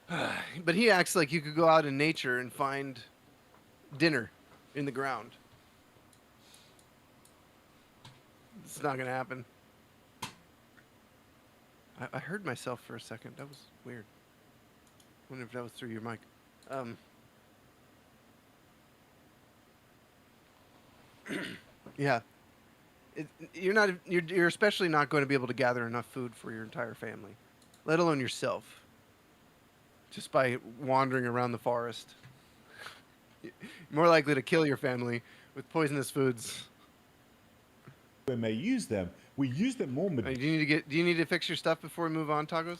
But he acts like you could go out in nature and find dinner in the ground. It's not gonna happen. I heard myself for a second. That was weird. I wonder if that was through your mic. Um, yeah. You're especially not going to be able to gather enough food for your entire family, let alone yourself, just by wandering around the forest. You're more likely to kill your family with poisonous foods. When they use them, we use them more. Do you need to fix your stuff before we move on, Tacos?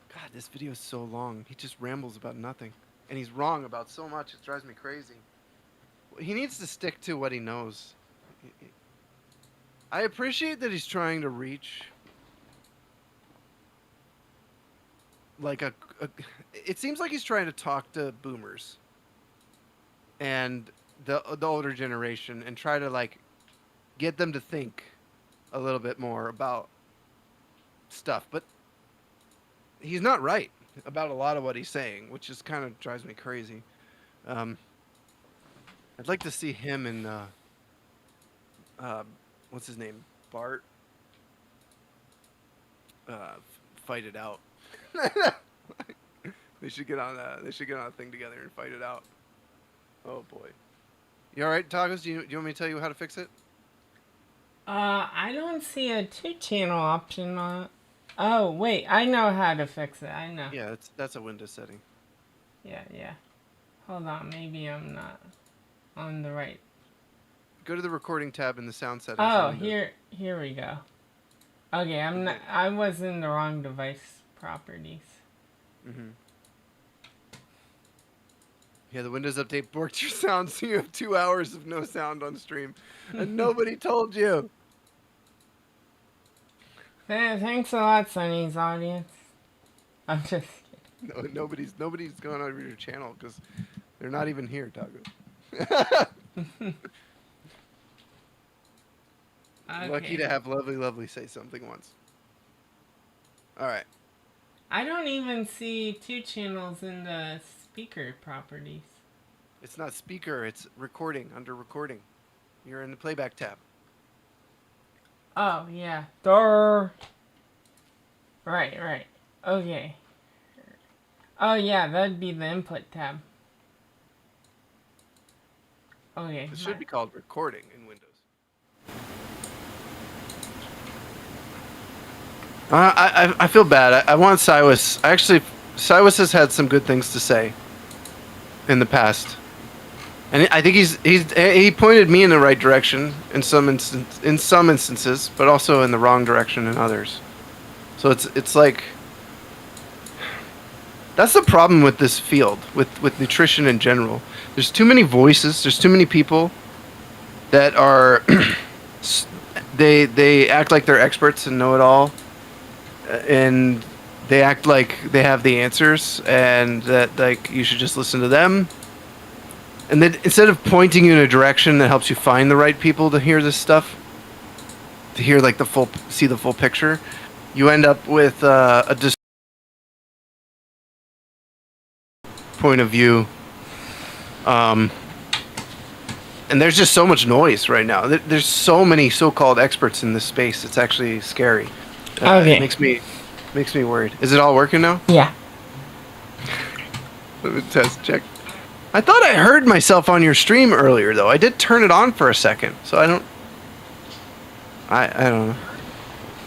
God, this video is so long. He just rambles about nothing, and he's wrong about so much. It drives me crazy. He needs to stick to what he knows. I appreciate that he's trying to reach like it seems like he's trying to talk to boomers and the older generation and try to like get them to think a little bit more about stuff, but he's not right about a lot of what he's saying, which just kind of drives me crazy. I'd like to see him and what's his name, Bart, fight it out. They should get on a thing together and fight it out. Oh boy. You all right, Tacos? Do you want me to tell you how to fix it? I don't see a 2-channel option on. Oh wait, I know how to fix it. I know. Yeah, that's a Windows setting. Yeah. Hold on, maybe I'm not on the right. Go to the recording tab in the sound settings. Oh, here we go. Okay, I was in the wrong device properties. Mm-hmm. Yeah, the Windows Update borked your sound, so you have 2 hours of no sound on stream, and nobody told you. Thanks a lot, Sunny's audience. I'm just No, kidding. nobody's going over your channel because they're not even here, Taco. Okay. Lucky to have lovely say something once. All right. I don't even see 2 channels in the speaker properties. It's not speaker, it's recording, under recording. You're in the playback tab. Oh, yeah. Durr. Right. Okay. Oh, yeah, that'd be the input tab. Okay. It should be called recording in Windows. I feel bad. I want Cyrus. Cyrus has had some good things to say in the past, and I think he pointed me in the right direction in some instances, but also in the wrong direction in others. So it's like that's the problem with this field, with nutrition in general. There's too many voices. There's too many people that are they act like they're experts and know it all. And they act like they have the answers and that like you should just listen to them. And then instead of pointing you in a direction that helps you find the right people to hear this stuff, to hear like see the full picture, you end up with a point of view. And there's just so much noise right now. There's so many so-called experts in this space. It's actually scary. Okay. It makes me worried. Is it all working now? Yeah. Let me test check. I thought I heard myself on your stream earlier though. I did turn it on for a second, so I don't know.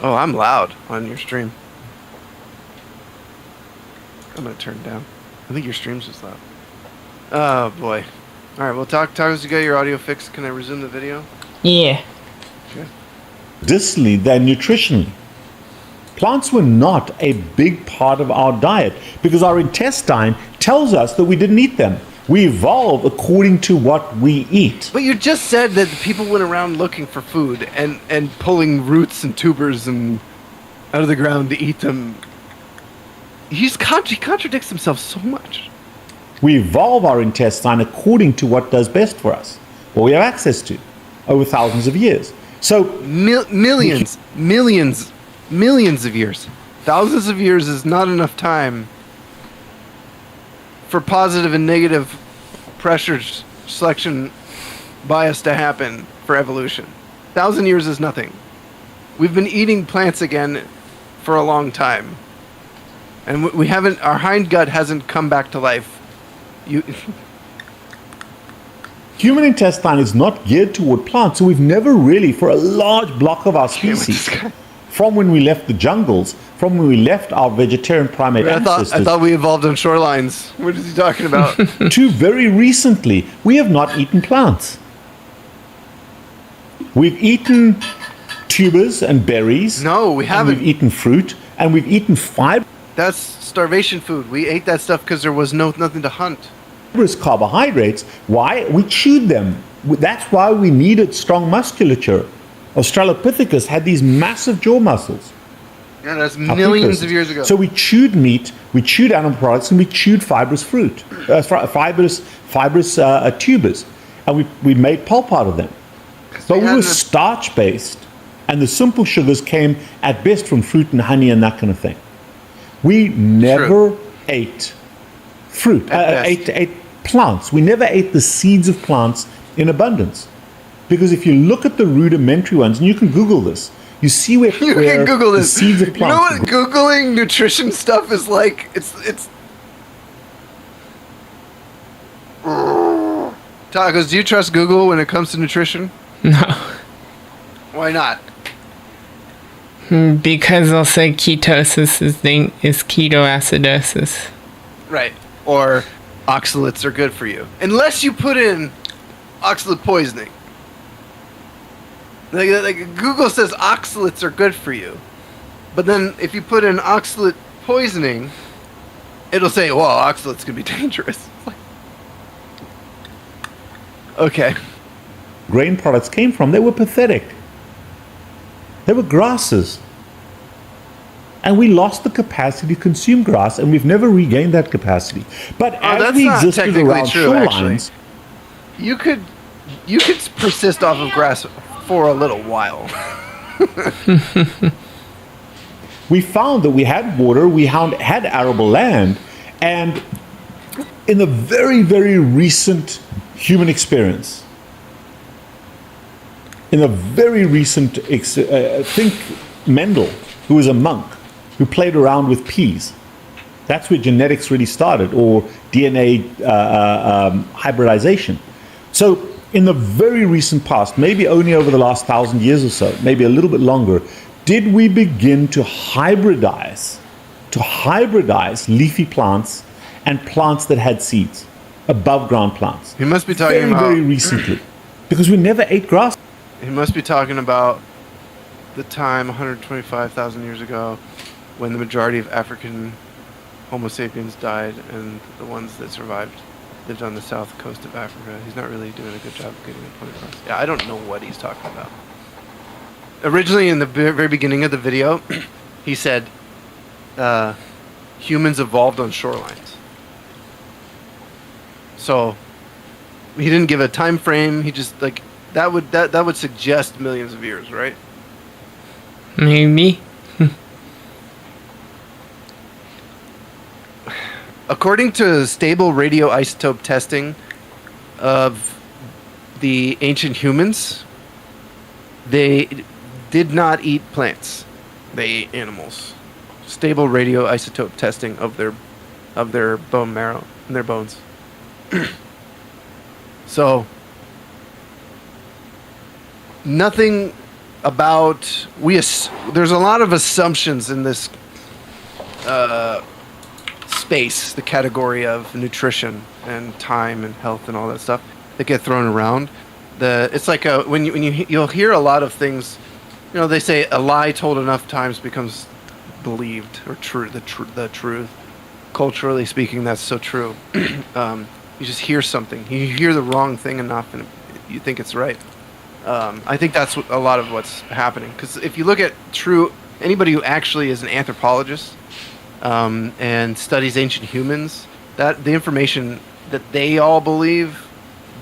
Oh, I'm loud on your stream. I'm gonna turn it down. I think your stream's just loud. Oh boy. All right. Well, Tacos, you got your audio fixed. Can I resume the video? Yeah. Okay. Medicinally than nutritionally. Plants were not a big part of our diet because our intestine tells us that we didn't eat them. We evolve according to what we eat. But you just said that people went around looking for food and pulling roots and tubers and out of the ground to eat them. He contradicts himself so much. We evolve our intestine according to what does best for us, what we have access to over thousands of years. So millions of years. Thousands of years is not enough time for positive and negative pressure selection bias to happen for evolution. 1,000 years is nothing. We've been eating plants again for a long time, and we haven't. Our hind gut hasn't come back to life. You. Human intestine is not geared toward plants, so we've never really, for a large block of our species, from when we left the jungles, from when we left our vegetarian primate ancestors, I thought we evolved on shorelines. What is he talking about? to very recently, we have not eaten plants. We've eaten tubers and berries. No, we haven't. We've eaten fruit, and we've eaten fiber. That's starvation food. We ate that stuff because there was nothing to hunt. Carbohydrates. Why? We chewed them. That's why we needed strong musculature. Australopithecus had these massive jaw muscles. Yeah, that's millions of years ago. So we chewed meat, we chewed animal products, and we chewed fibrous fruit, fibrous tubers, and we made pulp out of them. But we were starch-based, and the simple sugars came at best from fruit and honey and that kind of thing. We never ate fruit, ate plants. We never ate the seeds of plants in abundance. Because if you look at the rudimentary ones, and you can Google this, you see where can Google the this. seeds of plants. You know what Googling nutrition stuff is like? It's Tacos, do you trust Google when it comes to nutrition? No. Why not? Because they'll say ketosis is ketoacidosis. Right. Or oxalates are good for you. Unless you put in oxalate poisoning. Like Google says oxalates are good for you. But then if you put in oxalate poisoning, it'll say, well, oxalates can be dangerous. Okay. Grain products came from, they were pathetic. They were grasses. And we lost the capacity to consume grass, and we've never regained that capacity. But as we existed around shorelines, you could persist off of grass for a little while. we found that we had water, we had arable land, and in the very, very recent human experience, in the very recent, think Mendel, who was a monk, who played around with peas. That's where genetics really started, or DNA hybridization. So in the very recent past, maybe only over the last 1,000 years or so, maybe a little bit longer, did we begin to hybridize leafy plants and plants that had seeds, above ground plants. He must be talking very, about very recently, because we never ate grass. He must be talking about the time 125,000 years ago when the majority of African Homo sapiens died and the ones that survived lived on the south coast of Africa. He's not really doing a good job of getting the point across. Yeah, I don't know what he's talking about. Originally, in the very beginning of the video, he said humans evolved on shorelines. So he didn't give a time frame. He just like that would suggest millions of years, right? Maybe. According to stable radioisotope testing of the ancient humans, they did not eat plants. They ate animals. Stable radioisotope testing of their bone marrow and their bones. So nothing about there's a lot of assumptions in this space, the category of nutrition and time and health and all that stuff that get thrown around. It's like you'll hear a lot of things. You know, they say a lie told enough times becomes believed or true. The truth. Culturally speaking, that's so true. You just hear something. You hear the wrong thing enough, and you think it's right. I think that's a lot of what's happening. Because if you look at anybody who actually is an anthropologist and studies ancient humans, that the information that they all believe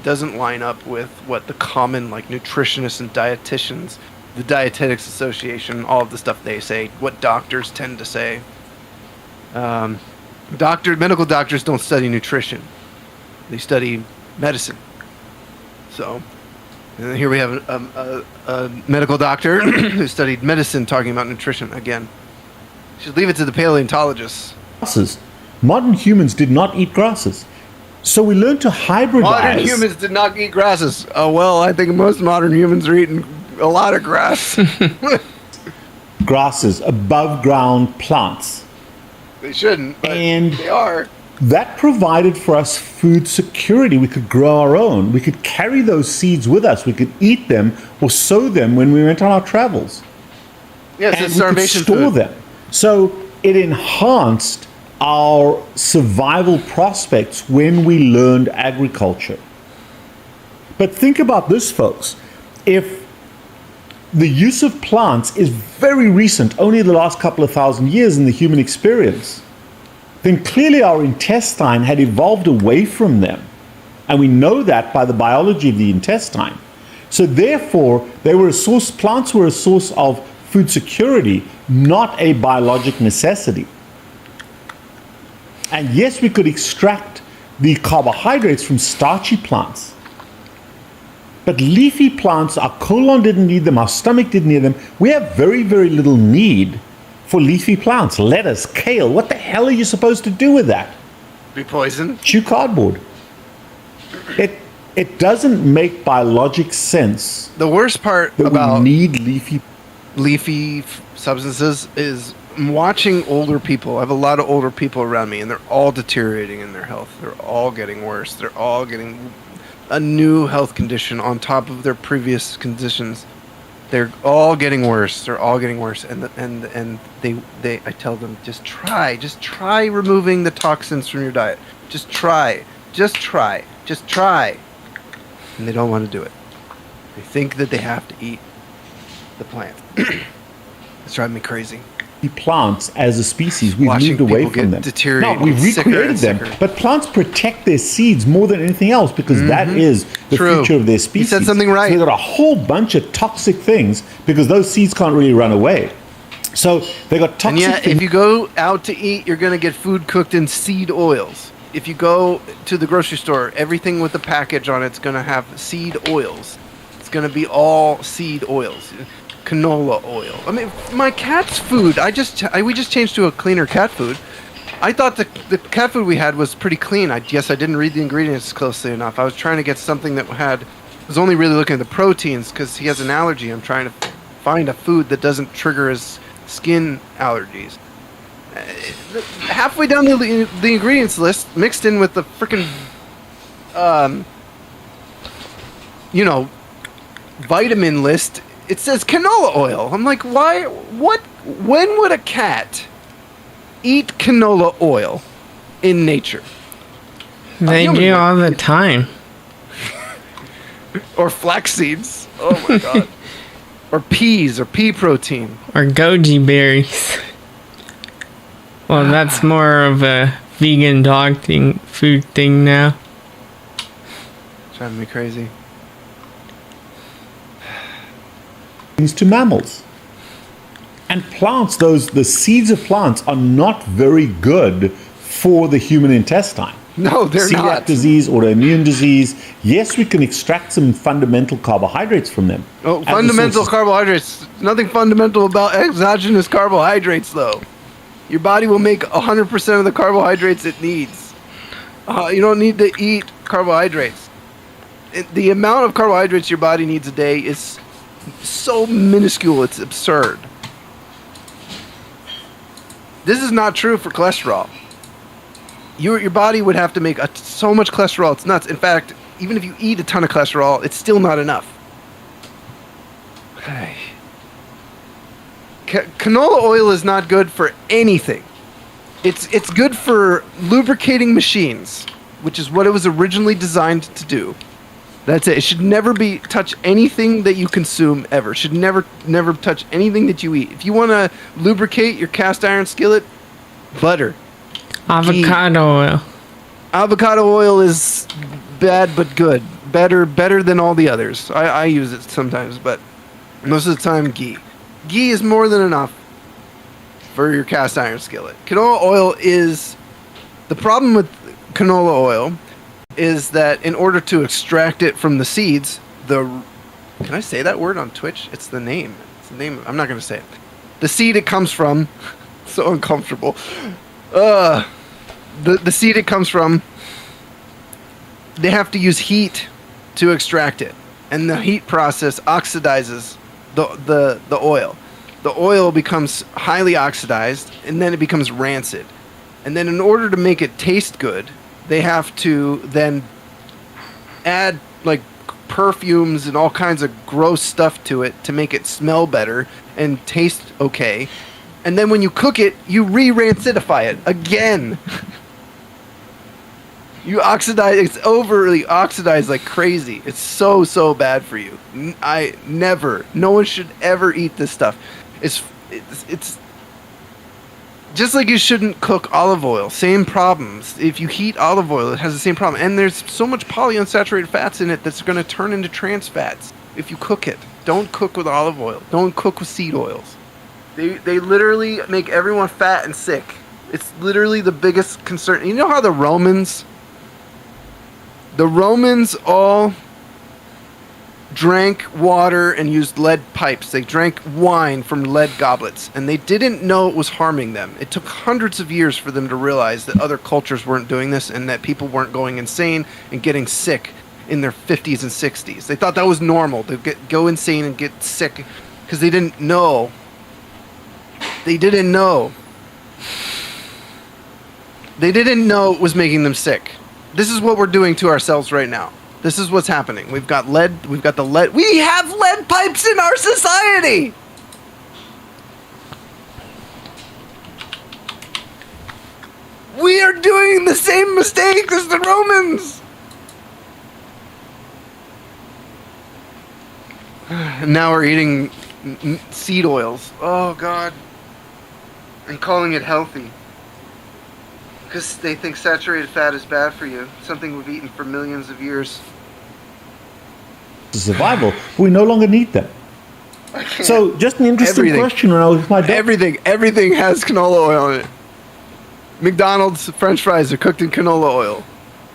doesn't line up with what the common like nutritionists and dietitians the Dietetics Association, all of the stuff they say, what doctors tend to say. Um, medical doctors don't study nutrition; they study medicine. So, and then here we have a medical doctor who studied medicine talking about nutrition again. Should leave it to the paleontologists. Grasses. Modern humans did not eat grasses. So we learned to hybridize. Modern humans did not eat grasses. Oh, well, I think most modern humans are eating a lot of grass. grasses, above ground plants. They shouldn't, but And they are. that provided for us food security. We could grow our own. We could carry those seeds with us. We could eat them or sow them when we went on our travels. Yes, And it's we could starvation store food. them. So it enhanced our survival prospects when we learned agriculture. But think about this, folks. If the use of plants is very recent, only the last couple of thousand years in the human experience, then clearly our intestine had evolved away from them. And we know that by the biology of the intestine. So therefore, plants were a source of food security, not a biologic necessity. And yes, we could extract the carbohydrates from starchy plants. But leafy plants, our colon didn't need them, our stomach didn't need them. We have very, very little need for leafy plants. Lettuce, kale, what the hell are you supposed to do with that? Be poisoned. Chew cardboard. It doesn't make biologic sense The worst part that about we need leafy. leafy substances is watching older people. I have a lot of older people around me, and they're all deteriorating in their health. They're all getting worse. They're all getting a new health condition on top of their previous conditions. They're all getting worse. They're all getting worse, and I tell them, just try removing the toxins from your diet. Just try, and they don't want to do it. They think that they have to eat the plant. It's driving me crazy. Plants as a species, we've Watching moved away people from get them. deteriorated, No, we've sicker recreated and them, sicker. but plants protect their seeds more than anything else because that is the True. future of their You species. said something right. So they've got a whole bunch of toxic things because those seeds can't really run away. So they got toxic And yeah, things. if you go out to eat, you're going to get food cooked in seed oils. If you go to the grocery store, everything with the package on it's going to have seed oils. It's going to be all seed oils. Canola oil. I mean, my cat's food, we just changed to a cleaner cat food. I thought the cat food we had was pretty clean. I guess I didn't read the ingredients closely enough. I was trying to get something that was only really looking at the proteins because he has an allergy. I'm trying to find a food that doesn't trigger his skin allergies. Halfway down the ingredients list, mixed in with the freaking, vitamin list, it says canola oil. I'm like, why? What? When would a cat eat canola oil in nature? They human do would. all the time. Or flax seeds. Oh my god. Or peas or pea protein. Or goji berries. Well, that's more of a vegan dog food thing now. Driving me crazy. To mammals. And plants, the seeds of plants are not very good for the human intestine. No, they're Celiac not. disease, autoimmune disease. Yes, we can extract some fundamental carbohydrates from them. Oh, as a fundamental source of- carbohydrates. Nothing fundamental about exogenous carbohydrates, though. Your body will make 100% of the carbohydrates it needs. You don't need to eat carbohydrates. The amount of carbohydrates your body needs a day is so minuscule, it's absurd. This is not true for cholesterol. Your body would have to make so much cholesterol, it's nuts. In fact, even if you eat a ton of cholesterol, it's still not enough. Canola oil is not good for anything. It's good for lubricating machines, which is what it was originally designed to do. That's it. It should never touch anything that you consume ever. Should never touch anything that you eat. If you want to lubricate your cast iron skillet, butter. Avocado oil. Avocado oil is bad but good. Better than all the others. I use it sometimes, but Most of the time, ghee. Ghee is more than enough for your cast iron skillet. Canola oil is the problem with canola oil is that in order to extract it from the seeds, can I say that word on Twitch? It's the name. It's the name. I'm not gonna say it. The seed it comes from. So uncomfortable. The seed it comes from. They have to use heat to extract it, and the heat process oxidizes the oil. The oil becomes highly oxidized, and then it becomes rancid. And then in order to make it taste good, they have to then add like perfumes and all kinds of gross stuff to it to make it smell better and taste okay. And then when you cook it, you re-rancidify it again. You oxidize, it's overly oxidized like crazy. It's so bad for you. No one should ever eat this stuff. It's just like you shouldn't cook olive oil. Same problems. If you heat olive oil, it has the same problem. And there's so much polyunsaturated fats in it that's going to turn into trans fats if you cook it. Don't cook with olive oil. Don't cook with seed oils. They literally make everyone fat and sick. It's literally the biggest concern. You know how the Romans all drank water and used lead pipes. They drank wine from lead goblets, and they didn't know it was harming them. It took hundreds of years for them to realize that other cultures weren't doing this and that people weren't going insane and getting sick in their 50s and 60s. They thought that was normal to go insane and get sick because they didn't know. They didn't know. They didn't know it was making them sick. This is what we're doing to ourselves right now. This is what's happening. We've got lead. We have lead pipes in our society. We are doing the same mistake as the Romans. And now we're eating seed oils. Oh, God. And calling it healthy. Because they think saturated fat is bad for you. Something we've eaten for millions of years. Survival. We no longer need them. So, just an interesting question when I was with my dad. Everything has canola oil in it. McDonald's French fries are cooked in canola oil.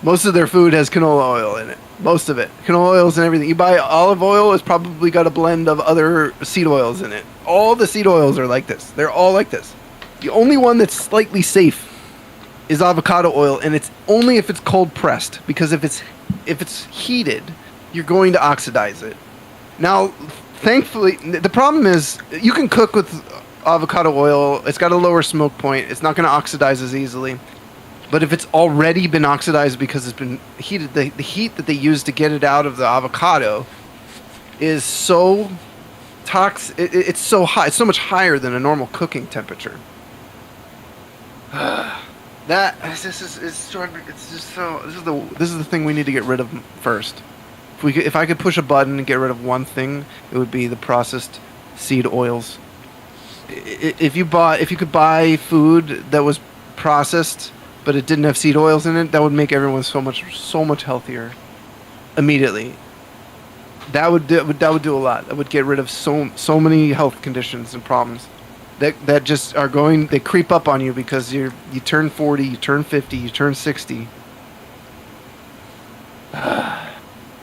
Most of their food has canola oil in it. Most of it. Canola oils and everything. You buy olive oil, it's probably got a blend of other seed oils in it. All the seed oils are like this. They're all like this. The only one that's slightly safe is avocado oil, and it's only if it's cold pressed, because if it's heated, you're going to oxidize it. Now, thankfully, the problem is you can cook with avocado oil. It's got a lower smoke point. It's not going to oxidize as easily. But if it's already been oxidized because it's been heated, the heat that they use to get it out of the avocado is so toxic. It's so high. It's so much higher than a normal cooking temperature. This is the thing we need to get rid of first. If I could push a button and get rid of one thing, it would be the processed seed oils. If you could buy food that was processed but it didn't have seed oils in it, that would make everyone so much healthier immediately. That would do a lot. That would get rid of so many health conditions and problems that just are going. They creep up on you because you turn 40, you turn 50, you turn 60.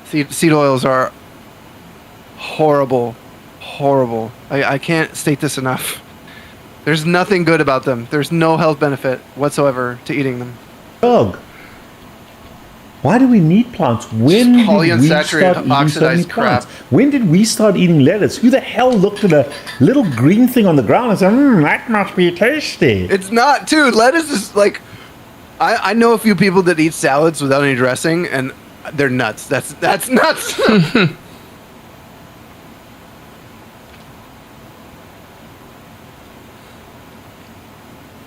Seed oils are horrible. I can't state this enough. There's nothing good about them. There's no health benefit whatsoever to eating them. Doug, why do we need plants? When did we start eating so many plants? When did we start eating lettuce? Who the hell looked at a little green thing on the ground and said, that must be tasty? It's not, dude. Lettuce is like... I know a few people that eat salads without any dressing, and they're nuts. That's nuts.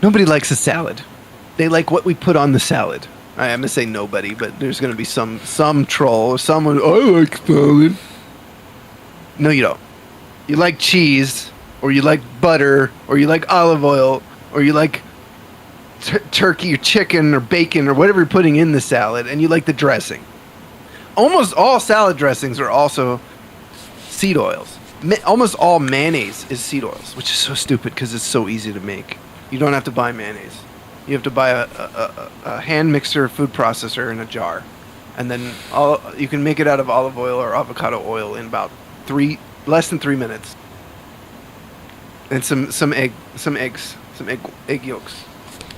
Nobody likes a salad. They like what we put on the salad. I'm going to say nobody, but there's going to be some troll or someone, I like salad. No, you don't. You like cheese, or you like butter, or you like olive oil, or you like turkey or chicken or bacon or whatever you're putting in the salad, and you like the dressing. Almost all salad dressings are also seed oils. almost all mayonnaise is seed oils, which is so stupid because it's so easy to make. You don't have to buy mayonnaise. You have to buy a hand mixer food processor in a jar, and then you can make it out of olive oil or avocado oil in about less than 3 minutes. And some eggs, egg yolks.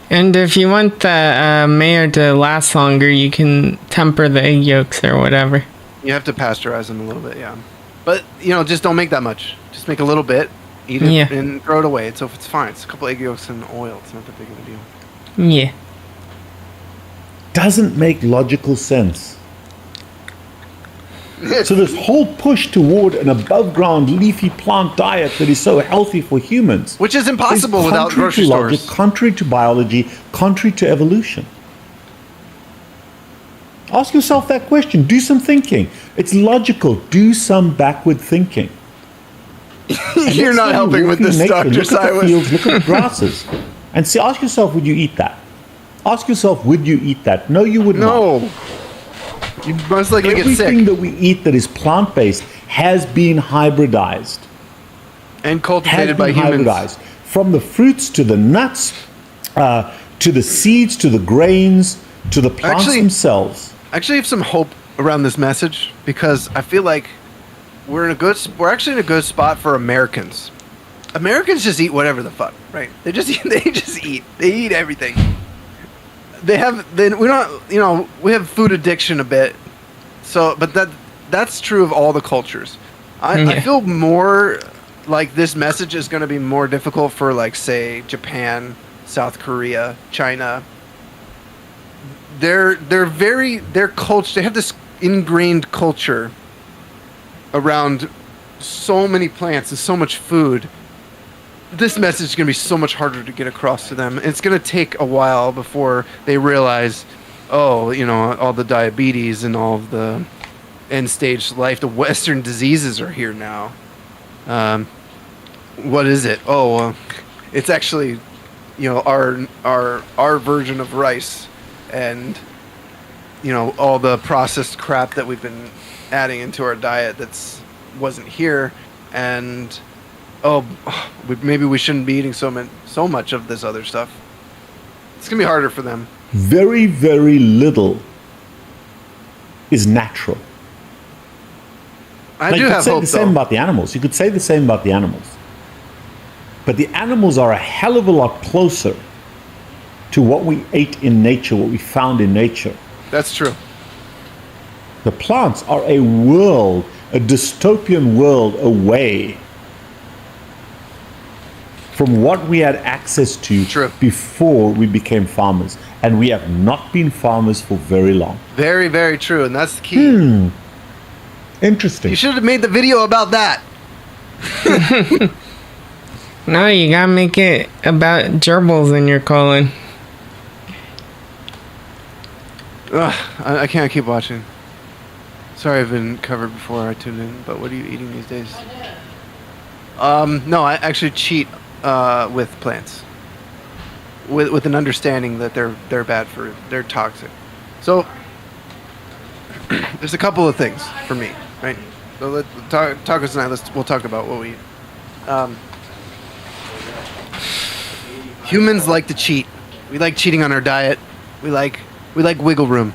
And if you want the mayo to last longer, you can temper the egg yolks or whatever. You have to pasteurize them a little bit, yeah. But just don't make that much. Just make a little bit, eat it, and throw it away. It's fine. It's a couple egg yolks and oil. It's not that big of a deal. Yeah. Doesn't make logical sense. So this whole push toward an above-ground leafy plant diet that is so healthy for humans, which is impossible without grocery stores, logic, contrary to biology, contrary to evolution. Ask yourself that question. Do some thinking. It's logical. Do some backward thinking. You're not helping with this, Dr. Look at the fields, look at the grasses, and ask yourself, would you eat that? Ask yourself, would you eat that? No, you would not. No. You most likely get sick. Everything that we eat that is plant-based has been hybridized. And cultivated by humans. Hybridized. From the fruits to the nuts, to the seeds, to the grains, to the plants themselves. I actually have some hope around this message because I feel like we're actually in a good spot for Americans. Americans just eat whatever the fuck, right? They just eat. They eat everything. We have food addiction a bit. So, but that's true of all the cultures. I feel more like this message is going to be more difficult for, like, say, Japan, South Korea, China. Their culture, they have this ingrained culture around so many plants and so much food. This message is going to be so much harder to get across to them. It's going to take a while before they realize, all the diabetes and all of the end-stage life, the Western diseases are here now. What is it? It's actually, our version of rice and, all the processed crap that we've been adding into our diet wasn't here, and maybe we shouldn't be eating so much of this other stuff. It's gonna be harder for them. Very, very little is natural. I do have hope, though. You could say the same about the animals. You could say the same about the animals. But the animals are a hell of a lot closer to what we ate in nature, what we found in nature. That's true. The plants are a world, a dystopian world away from what we had access to before we became farmers. And we have not been farmers for very long. Very, very true. And that's the key. Interesting. You should have made the video about that. No, you gotta make it about gerbils in your colon. Ugh, I can't keep watching. Sorry, I've been covered before I tuned in, but what are you eating these days? No, I actually cheat with plants, with an understanding that they're bad they're toxic. So there's a couple of things for me, right? So Tacos and we'll talk about what we eat. Humans like to cheat. We like cheating on our diet. We like wiggle room.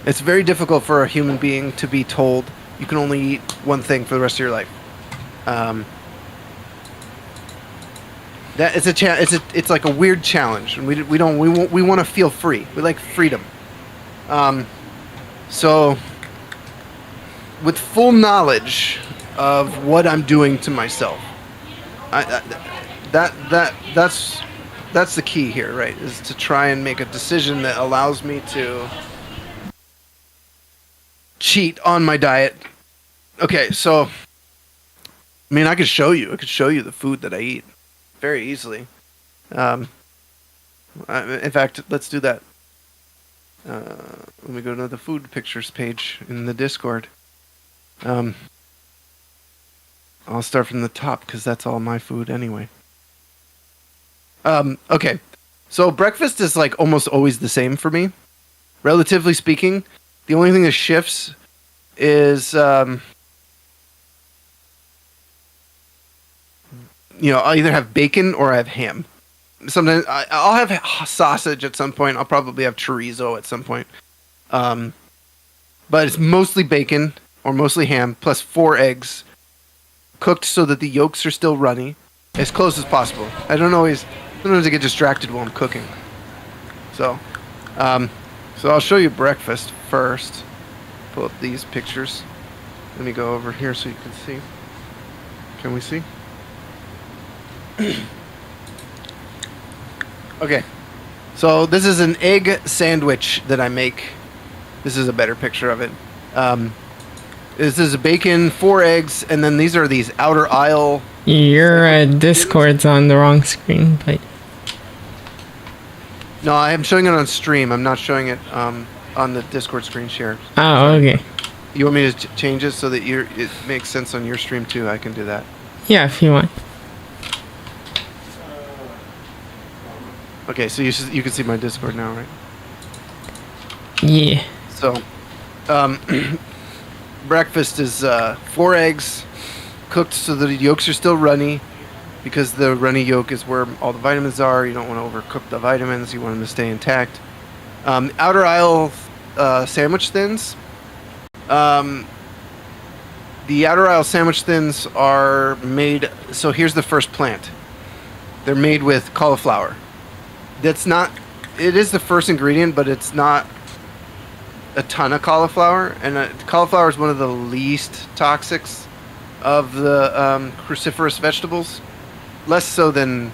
It's very difficult for a human being to be told you can only eat one thing for the rest of your life. That it's like a weird challenge, and we want to feel free. We like freedom. So with full knowledge of what I'm doing to myself, that's the key here, right? Is to try and make a decision that allows me to cheat on my diet. Okay, so I mean, I could show you the food that I eat very easily. In fact, let's do that. Let me go to the food pictures page in the Discord. I'll start from the top because that's all my food anyway. Okay, so breakfast is like almost always the same for me, relatively speaking. The only thing that shifts is I'll either have bacon or I have ham. Sometimes I'll have sausage at some point. I'll probably have chorizo at some point. Um, but it's mostly bacon or mostly ham plus 4 eggs cooked so that the yolks are still runny, as close as possible. Sometimes I get distracted while I'm cooking. So, um, so I'll show you breakfast first. Pull up these pictures. Let me go over here so you can see. Can we see? Okay. So this is an egg sandwich that I make. This is a better picture of it. This is bacon, 4 eggs, and then these are these outer aisle. Your Discord's on the wrong screen, but No, I am showing it on stream. I'm not showing it on the Discord screen share. oh, okay. You want me to change it so that it makes sense on your stream too? I can do that. Yeah, if you want. Okay, so you can see my Discord now, right? Yeah. So, breakfast is 4 eggs cooked so that the yolks are still runny, because the runny yolk is where all the vitamins are. You don't want to overcook the vitamins. You want them to stay intact. Outer aisle sandwich thins. The outer aisle sandwich thins are made. So here's the first plant. They're made with cauliflower. That's not. It is the first ingredient, but it's not a ton of cauliflower. And cauliflower is one of the least toxics of the cruciferous vegetables. Less so than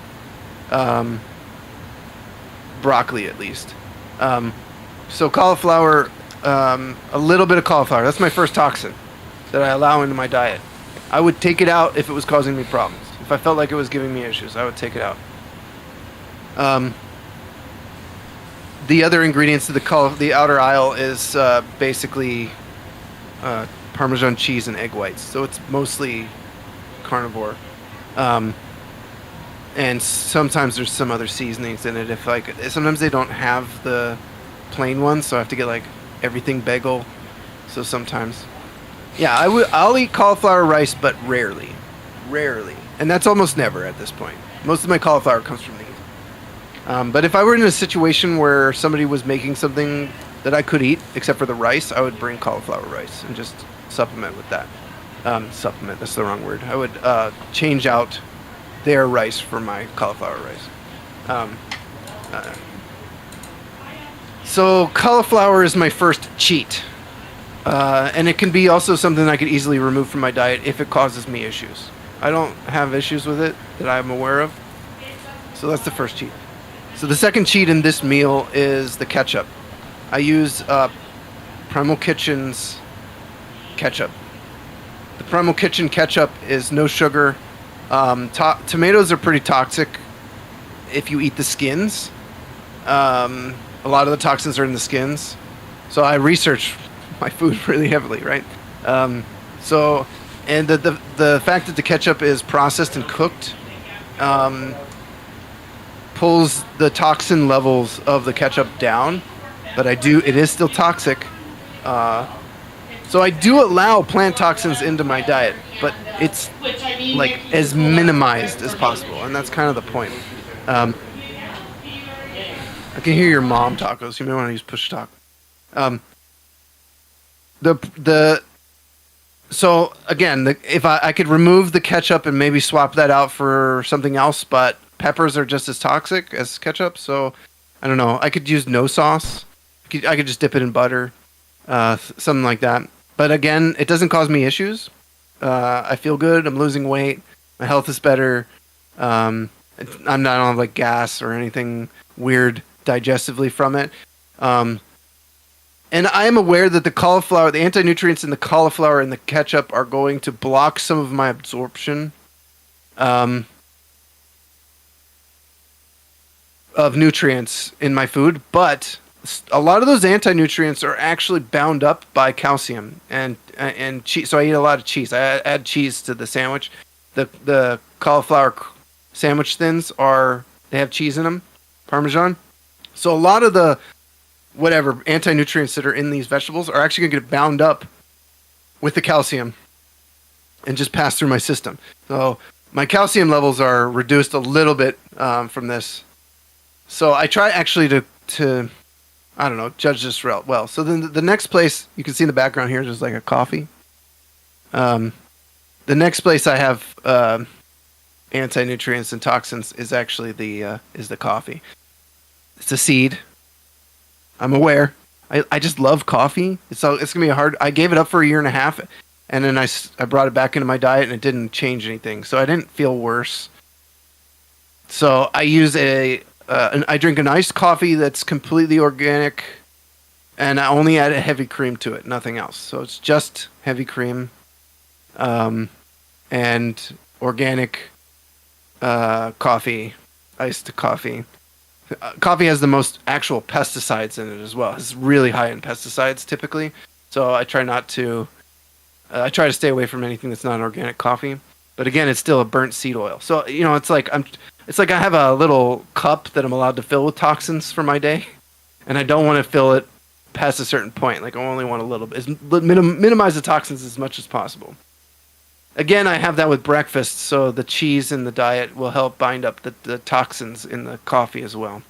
broccoli, at least. So cauliflower, a little bit of cauliflower. That's my first toxin that I allow into my diet. I would take it out if it was causing me problems. If I felt like it was giving me issues, I would take it out. The other ingredients to the outer aisle is basically Parmesan cheese and egg whites. So it's mostly carnivore. And sometimes there's some other seasonings in it. Sometimes they don't have the plain ones, so I have to get like everything bagel. So sometimes, yeah, I'll eat cauliflower rice, but rarely, and that's almost never at this point. Most of my cauliflower comes from these. But if I were in a situation where somebody was making something that I could eat, except for the rice, I would bring cauliflower rice and just supplement with that. Supplement, that's the wrong word. I would change out their rice for my cauliflower rice. So cauliflower is my first cheat. And it can be also something I could easily remove from my diet if it causes me issues. I don't have issues with it that I'm aware of. So that's the first cheat. So the second cheat in this meal is the ketchup. I use Primal Kitchen's ketchup. The Primal Kitchen ketchup is no sugar. Tomatoes are pretty toxic if you eat the skins. A lot of the toxins are in the skins. So I research my food really heavily, right? And the fact that the ketchup is processed and cooked pulls the toxin levels of the ketchup down, but it is still toxic. So I do allow plant toxins into my diet, but it's like as minimized as possible, and that's kind of the point. I can hear your mom tacos. You may want to use push talk. So again, if I could remove the ketchup and maybe swap that out for something else, but peppers are just as toxic as ketchup, so I don't know. I could use no sauce. I could just dip it in butter, something like that. But again, it doesn't cause me issues. I feel good. I'm losing weight. My health is better. I'm not on like gas or anything weird digestively from it. And I am aware that the anti-nutrients in the cauliflower and the ketchup are going to block some of my absorption of nutrients in my food, but a lot of those anti-nutrients are actually bound up by calcium and cheese. So I eat a lot of cheese. I add cheese to the sandwich. The cauliflower sandwich thins they have cheese in them, Parmesan. So a lot of the anti-nutrients that are in these vegetables are actually going to get bound up with the calcium and just pass through my system. So my calcium levels are reduced a little bit from this. So I try actually to I don't know, judge this well. So then the next place you can see in the background here is just like a coffee. The next place I have anti-nutrients and toxins is actually the coffee. It's a seed. I'm aware. I just love coffee. It's gonna be hard. I gave it up for a year and a half, and then I brought it back into my diet, and it didn't change anything. So I didn't feel worse. So I use I drink an iced coffee that's completely organic, and I only add a heavy cream to it, nothing else. So it's just heavy cream, and organic coffee, iced coffee. Coffee has the most actual pesticides in it as well. It's really high in pesticides typically, so I try not to. I try to stay away from anything that's not organic coffee. But again, it's still a burnt seed oil. So it's like I have a little cup that I'm allowed to fill with toxins for my day, and I don't want to fill it past a certain point. Like I only want a little bit. Minimize the toxins as much as possible. Again, I have that with breakfast, so the cheese in the diet will help bind up the toxins in the coffee as well.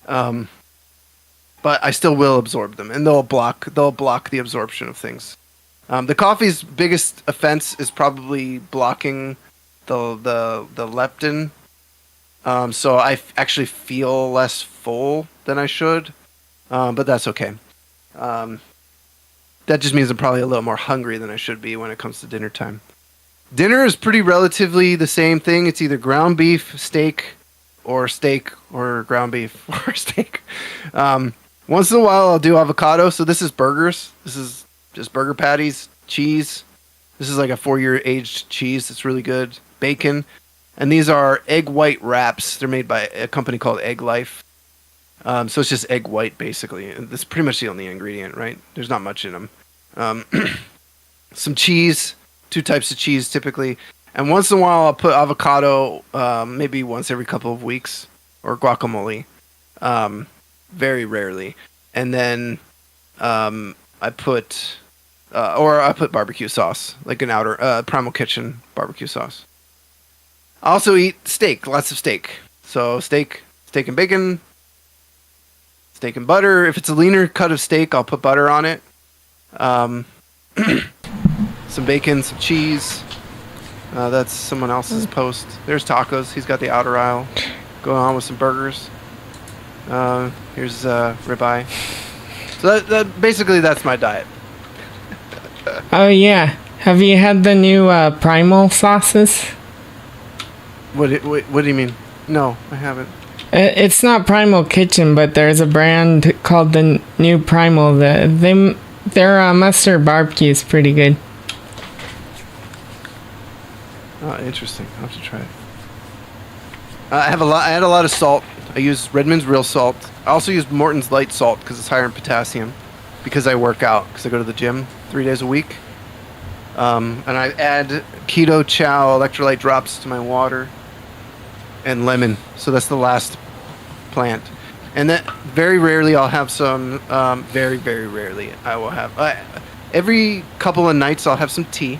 But I still will absorb them, and they'll block the absorption of things. The coffee's biggest offense is probably blocking the leptin. So I actually feel less full than I should, but that's okay. That just means I'm probably a little more hungry than I should be when it comes to dinner time. Dinner is pretty relatively the same thing. It's either ground beef, steak, or ground beef, or steak. Once in a while, I'll do avocado. So this is burgers. This is just burger patties, cheese. This is like a 4-year aged cheese. It's really good. Bacon. And these are egg white wraps. They're made by a company called Egg Life. So it's just egg white, basically. That's pretty much the only ingredient, right? There's not much in them. Some cheese, 2 types of cheese typically. And once in a while, I'll put avocado, maybe once every couple of weeks, or guacamole, very rarely. And then I put barbecue sauce, like an Primal Kitchen barbecue sauce. I also eat steak, lots of steak. So steak and bacon, steak and butter. If it's a leaner cut of steak, I'll put butter on it. Some bacon, some cheese. That's someone else's post. There's tacos. He's got the outer aisle going on with some burgers. Here's ribeye. So basically that's my diet. Oh yeah, have you had the new Primal sauces? What do you mean? No, I haven't. It's not Primal Kitchen, but there's a brand called the new Primal. Their mustard barbecue is pretty good. Oh, interesting. I'll have to try it. I add a lot of salt. I use Redmond's real salt. I also use Morton's light salt because it's higher in potassium. Because I work out. Because I go to the gym 3 days a week. And I add keto chow electrolyte drops to my water. And lemon. So that's the last plant. And that very rarely I'll have some. Very, very rarely I will have. Every couple of nights I'll have some tea.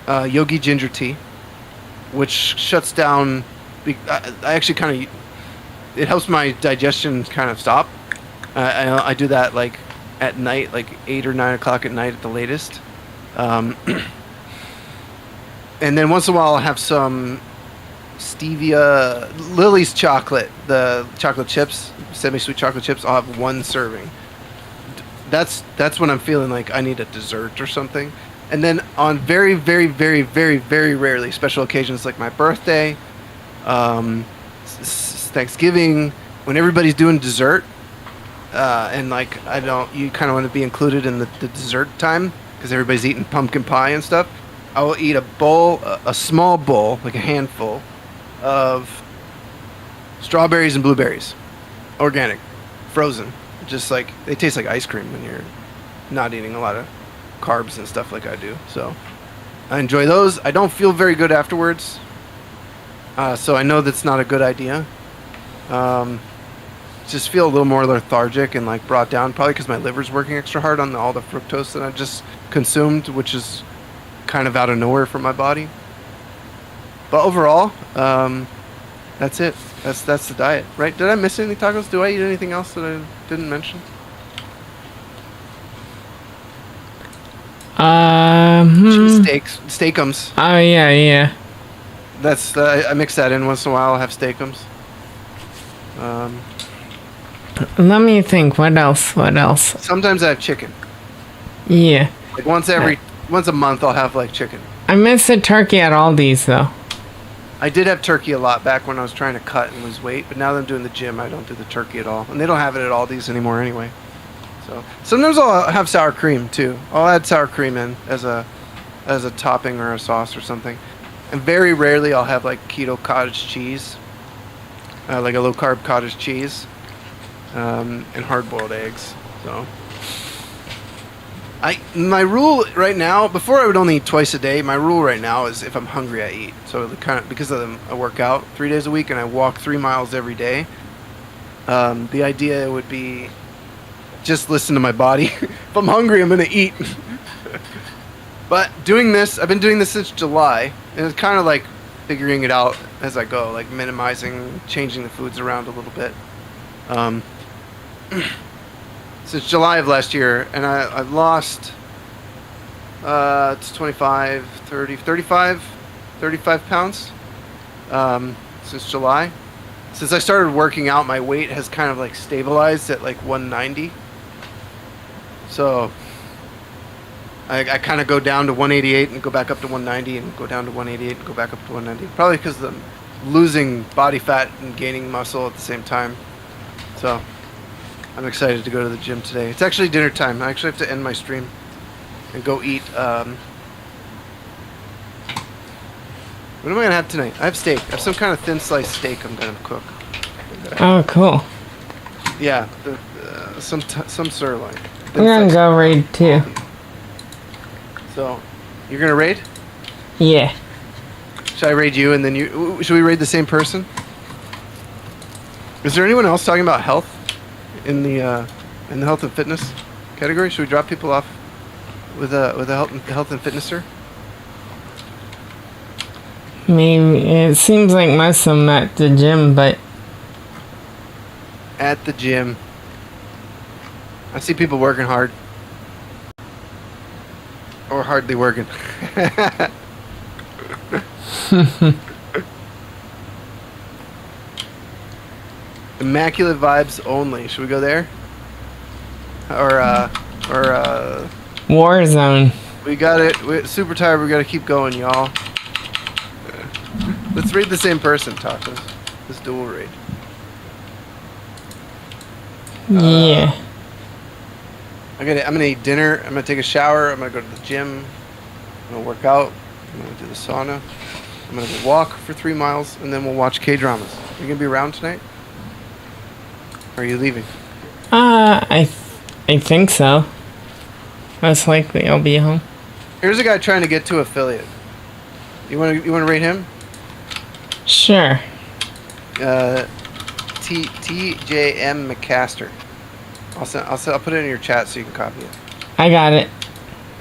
Yogi ginger tea, which shuts down. I actually kind of. It helps my digestion kind of stop. I do that like at night, like 8 or 9 o'clock at night at the latest. And then once in a while I'll have some stevia, Lily's chocolate, the chocolate chips, semi-sweet chocolate chips. I'll have 1 serving. That's when I'm feeling like I need a dessert or something. And then on very, very, very, very, very rarely special occasions like my birthday, Thanksgiving, when everybody's doing dessert, and like you kind of want to be included in the dessert time because everybody's eating pumpkin pie and stuff. I will eat a small bowl, like a handful, of strawberries and blueberries, organic, frozen. Just like they taste like ice cream when you're not eating a lot of carbs and stuff like I do. So I enjoy those. I don't feel very good afterwards, so I know that's not a good idea. Just feel a little more lethargic and like brought down, probably because my liver's working extra hard on all the fructose that I just consumed, which is kind of out of nowhere for my body. But overall, that's it. That's the diet, right? Did I miss any tacos? Do I eat anything else that I didn't mention? Steakums. Oh yeah, yeah. That's I mix that in once in a while. I'll have steakums. Let me think. What else? What else? Sometimes I have chicken. Yeah. Like once a month, I'll have like chicken. I miss the turkey at Aldi's though. I did have turkey a lot back when I was trying to cut and lose weight, but now that I'm doing the gym, I don't do the turkey at all, and they don't have it at Aldi's anymore anyway. So sometimes I'll have sour cream too. I'll add sour cream in as a topping or a sauce or something. And very rarely I'll have like keto cottage cheese, like a low carb cottage cheese, and hard boiled eggs. So my rule right now, before I would only eat twice a day. My rule right now is if I'm hungry, I eat. So kind of because I work out 3 days a week and I walk 3 miles every day. The idea would be just listen to my body. If I'm hungry, I'm gonna eat. But doing this, I've been doing this since July, and it's kind of like figuring it out as I go, like minimizing, changing the foods around a little bit. Since July of last year, and I've lost, it's 25, 30, 35 pounds since July. Since I started working out, my weight has kind of like stabilized at like 190. So I kind of go down to 188 and go back up to 190 and go down to 188 and go back up to 190. Probably because I'm losing body fat and gaining muscle at the same time. So I'm excited to go to the gym today. It's actually dinner time. I actually have to end my stream and go eat. What am I going to have tonight? I have steak. I have some kind of thin sliced steak I'm going to cook. Oh, cool. Yeah, some sirloin. I'm gonna go raid too. So, you're gonna raid? Yeah. Should I raid you and then you? Should we raid the same person? Is there anyone else talking about health in the health and fitness category? Should we drop people off with a health and fitnesser? Maybe it seems like most of them at the gym, but At the gym. I see people working hard. Or hardly working. Immaculate vibes only. Should we go there? Or Warzone. we got it. We're super tired. We got to keep going, y'all. Let's raid the same person, Tacos. This dual raid. Yeah. I'm gonna eat dinner. I'm gonna take a shower. I'm gonna go to the gym. I'm gonna work out. I'm gonna do the sauna. I'm gonna go walk for 3 miles, and then we'll watch K-dramas. Are you gonna be around tonight? Or are you leaving? I think so. Most likely I'll be home. Here's a guy trying to get to affiliate. You wanna rate him? Sure. TJM McCaster. I'll put it in your chat so you can copy it. I got it.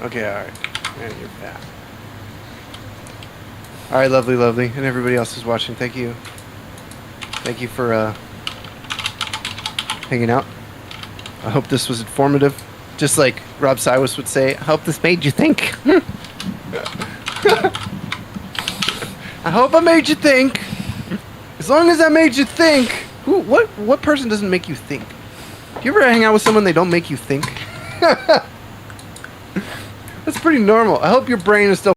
Okay, all right. And you're fast. All right, lovely, and everybody else who's watching. Thank you. Thank you for hanging out. I hope this was informative. Just like Rob Siwas would say, I hope this made you think. I hope I made you think. As long as I made you think. What person doesn't make you think? Do you ever hang out with someone they don't make you think? That's pretty normal. I hope your brain is still